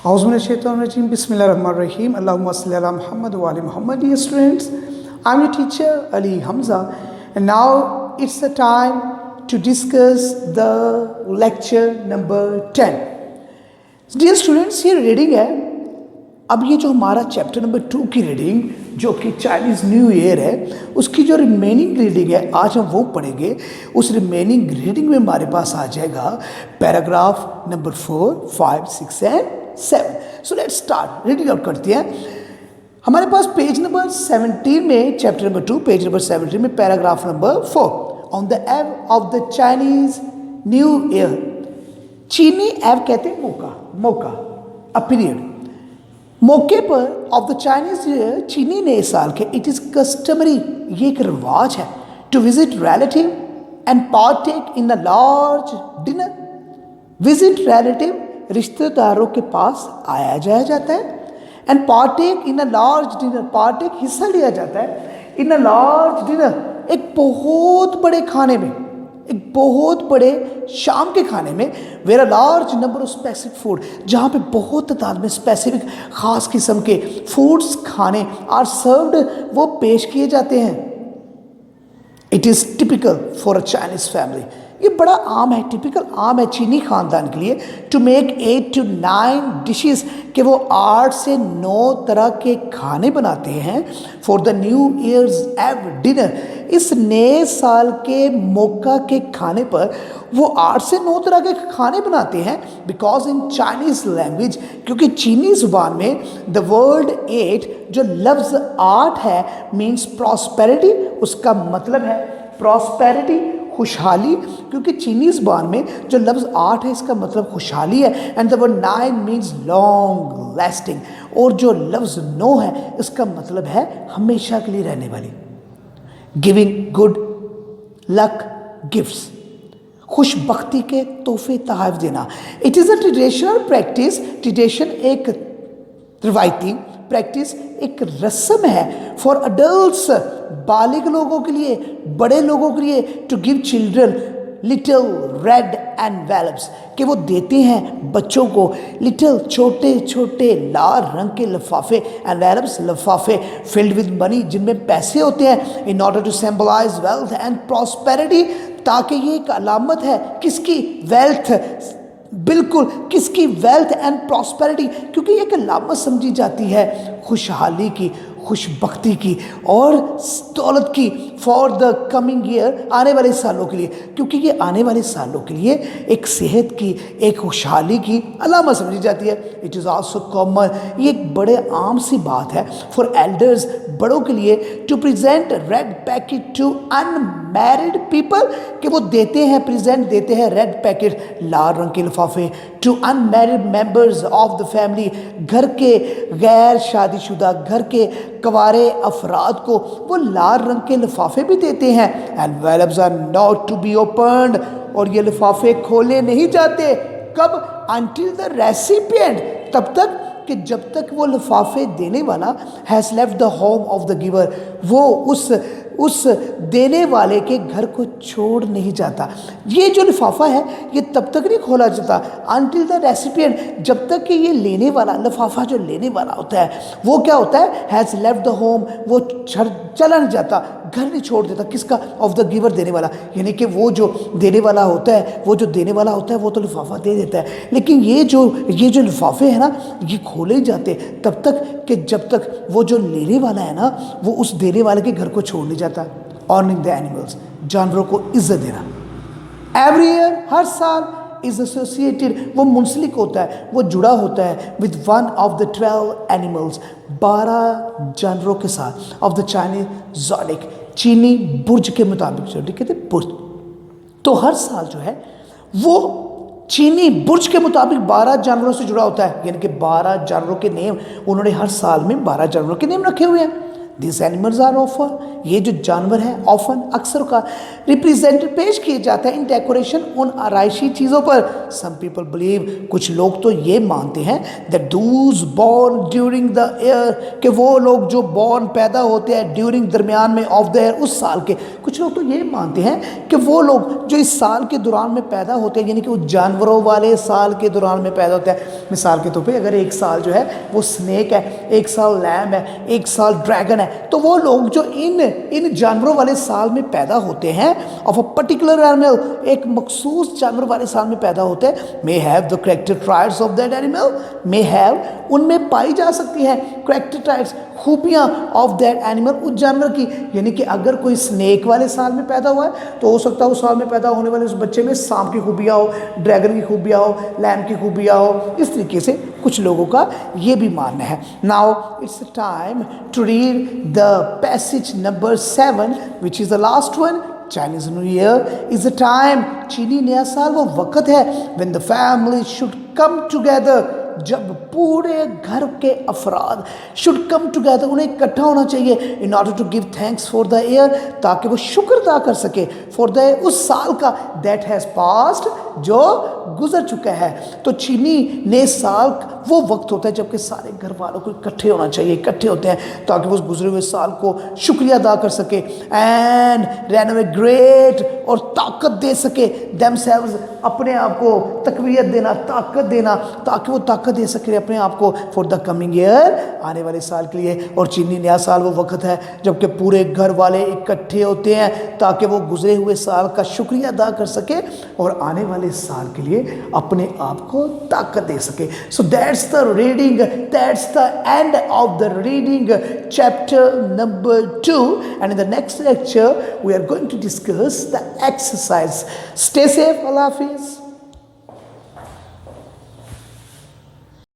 Auzubillahiminash-shaytanir-rajim. Bismillahir-rahmanir-rahim. Allahumma salli ala Muhammad wa ali Muhammad. Dear students, I'm your teacher Ali Hamza, and now it's the time to discuss the lecture number 10. Dear students, ये reading है. अब ये जो हमारा chapter number 2 की reading जो कि Chinese new year है, उसकी जो रिमेनिंग रीडिंग है आज हम वो पढ़ेंगे. उस रिमेनिंग रीडिंग में हमारे पास आ जाएगा paragraph number 4, 5, 6 and 7. So let's start. Reading out करते हैं. हमारे पास पेज नंबर 17 में चैप्टर नंबर 2 पेज नंबर 17 में paragraph number 4 on the above of the Chinese new year. चीनी एव कहते हैं मौका अ पीरियड. मौके पर ऑफ द चाइनीज ईयर चीनी नए साल के इट इज़ कस्टमरी, ये एक रिवाज है, to visit relative and partake in a large dinner. Visit relative रिश्तेदारों के पास आया जाया जाता है. And partake in a large dinner, partake हिस्सा लिया जाता है इन अ लार्ज डिनर, एक बहुत बड़े खाने में, एक बहुत बड़े शाम के खाने में. Where a large number of specific food, जहाँ पे बहुत तादाद में स्पेसिफिक ख़ास किस्म के फूड्स खाने आर सर्व्ड, वो पेश किए जाते हैं. It is typical for a Chinese family, ये बड़ा आम है, टिपिकल आम है चीनी ख़ानदान के लिए, टू मेक 8 to 9 डिशेस, कि वो 8 से 9 तरह के खाने बनाते हैं फॉर द न्यू ईयर्स एव डिनर. इस नए साल के मौका के खाने पर वो 8 से 9 तरह के खाने बनाते हैं. बिकॉज इन चाइनीज़ लैंग्वेज, क्योंकि चीनी ज़ुबान में द वर्ड 8 जो लफ्ज़ 8 है मीन्स प्रॉस्पेरिटी, उसका मतलब है प्रॉस्पेरिटी, खुशहाली. क्योंकि चीनी ज़बान में जो लफ्ज़ 8 है इसका मतलब खुशहाली है. And the word 9 means long lasting, और जो लफ्ज़ 9 है इसका मतलब है हमेशा के लिए रहने वाली. गिविंग गुड लक गिफ्ट्स, खुशबख्ती के तोहफे तोहफ़ देना. It is a traditional practice, tradition एक रिवायती, प्रैक्टिस एक रस्म है फॉर अडल्ट्स, बालिग लोगों के लिए, बड़े लोगों के लिए, to give children little red envelopes, कि वो देते हैं बच्चों को लिटिल छोटे छोटे लाल रंग के लिफाफे, एनवेलप्स लिफाफे फिल्ड विद मनी, जिनमें पैसे होते हैं, in order to symbolise wealth and prosperity, ताकि ये एक अलामत है किसकी, वेल्थ, बिल्कुल किसकी, वेल्थ एंड प्रॉस्पेरिटी, क्योंकि एक अलामत समझी जाती है खुशहाली की, खुशबख्ती की और दौलत की, फॉर द कमिंग ईयर, आने वाले सालों के लिए, क्योंकि ये आने वाले सालों के लिए एक सेहत की, एक खुशहाली की अलामत समझी जाती है. इट इज़ आल्सो कॉमन, ये एक बड़े आम सी बात है फॉर एल्डर्स, बड़ों के लिए, to present red packet to unmarried people, कि वो देते हैं, प्रेजेंट देते हैं रेड पैकेट, लाल रंग के लिफाफे, to unmarried members of the family, घर के गैर शादीशुदा, घर के कवारे अफराद को वो लाल रंग के लिफाफे भी देते हैं. Envelopes are not to be opened, और ये लिफाफे खोले नहीं जाते. कब? अंटिल द रेसिपिएंट, तब तक कि जब तक वो लिफाफे देने वाला has left the home of the giver, वो उस देने वाले के घर को छोड़ नहीं जाता. ये जो लिफाफा है ये तब तक नहीं खोला जाता, अनटिल द रेसिपिएंट, जब तक कि ये लेने वाला, लिफाफा जो लेने वाला होता है वो क्या होता है, हैज़ लेफ्ट द होम, वो चला नहीं जाता, घर नहीं छोड़ देता. किसका? ऑफ द गिवर, देने वाला. यानी कि वो जो देने वाला होता है, वो जो देने वाला होता है वो तो लिफाफा दे देता है, लेकिन ये जो लिफाफे हैं ना, ये खोले जाते तब तक कि जब तक वो जो लेने वाला है ना, वो उस देने वाले के घर को छोड़ नहीं जाता. ऑर्निंग द एनिमल्स, जानवरों को इज्जत देना. एवरी ईयर, हर साल, इज एसोसिएटेड, वो मुंसलिक होता है, वो जुड़ा होता है with one of the 12 animals, 12 जानवरों के साथ, ऑफ द चाइनीज ज़ोडिक, चीनी बुर्ज के मुताबिक, ज़ोडिक कहते हैं बुर्ज. तो हर साल जो है वो चीनी बुर्ज के मुताबिक 12 जानवरों से जुड़ा होता है. यानी कि 12 जानवरों के नेम, उन्होंने हर साल में 12 जानवरों के नेम रखे हुए हैं. These animals are offered ये जो जानवर है ऑफन अक्सर का रिप्रेजेंट पेश किए जाता है इन डेकोरेशन उन आराइशी चीज़ों पर। सम पीपल बिलीव, कुछ लोग तो ये मानते हैं that those born during the year, कि वो लोग जो बॉर्न पैदा होते हैं ड्यूरिंग दरमियान में ऑफ द ईयर उस साल के, कुछ लोग तो ये मानते हैं कि वो लोग जो इस साल के दौरान में पैदा होते हैं, यानी कि वो जानवरों वाले साल के दौरान में पैदा होते हैं। मिसाल के तौर पे अगर एक साल जो है वो स्नेक है, एक साल लैम है, एक साल ड्रैगन है, तो वो लोग जो इन जानवरों वाले साल में पैदा होते हैं ऑफ अ पर्टिकुलर एनिमल, एक मखसूस जानवर वाले साल में पैदा होते हैं, may have the character traits of that animal, may have, उनमें पाई जा सकती है करेक्टर ट्राइट्स, खूबियाँ ऑफ दैट एनिमल, उस जानवर की। यानी कि अगर कोई स्नेक वाले साल में पैदा हुआ है तो हो सकता है उस साल में पैदा होने वाले उस बच्चे में सांप की खूबियाँ हो, ड्रैगन की खूबियाँ हो, लैम की खूबियाँ हो। इस तरीके से कुछ लोगों का ये भी मानना है। Now it's time to read the passage number 7 which is the last one. Chinese New Year is a time, चीनी नया साल वो वक्त है when the family should come together, जब पूरे घर के अफराद शुड कम टुगेदर, उन्हें इकट्ठा होना चाहिए in order to give thanks for the year, ताकि वो शुक्र अदा कर सके फॉर द उस साल का दैट हैज़ पास्ट, जो गुजर चुका है। तो चीनी नए साल वो वक्त होता है जबकि सारे घर वालों को इकट्ठे होना चाहिए, इकट्ठे होते हैं ताकि वो उस गुजरे हुए साल को शुक्रिया अदा कर सके एंड रेनोवेट और ताकत दे सके देमसेल्व्स, अपने आप को तकवीयत देना, ताकत देना, ताकि वो ताकत दे सके अपने आप को फॉर द कमिंग ईयर, आने वाले साल के लिए। और चीनी नया साल वो वक्त है जबकि पूरे घर वाले इकट्ठे होते हैं ताकि वो गुजरे हुए साल का शुक्रिया अदा कर सके और आने वाले साल के लिए अपने आप को ताकत दे सके। So that's the reading, that's the end of the reading chapter number 2 and in the next lecture we are going to discuss the exercise. Stay safe, Allah Hafiz.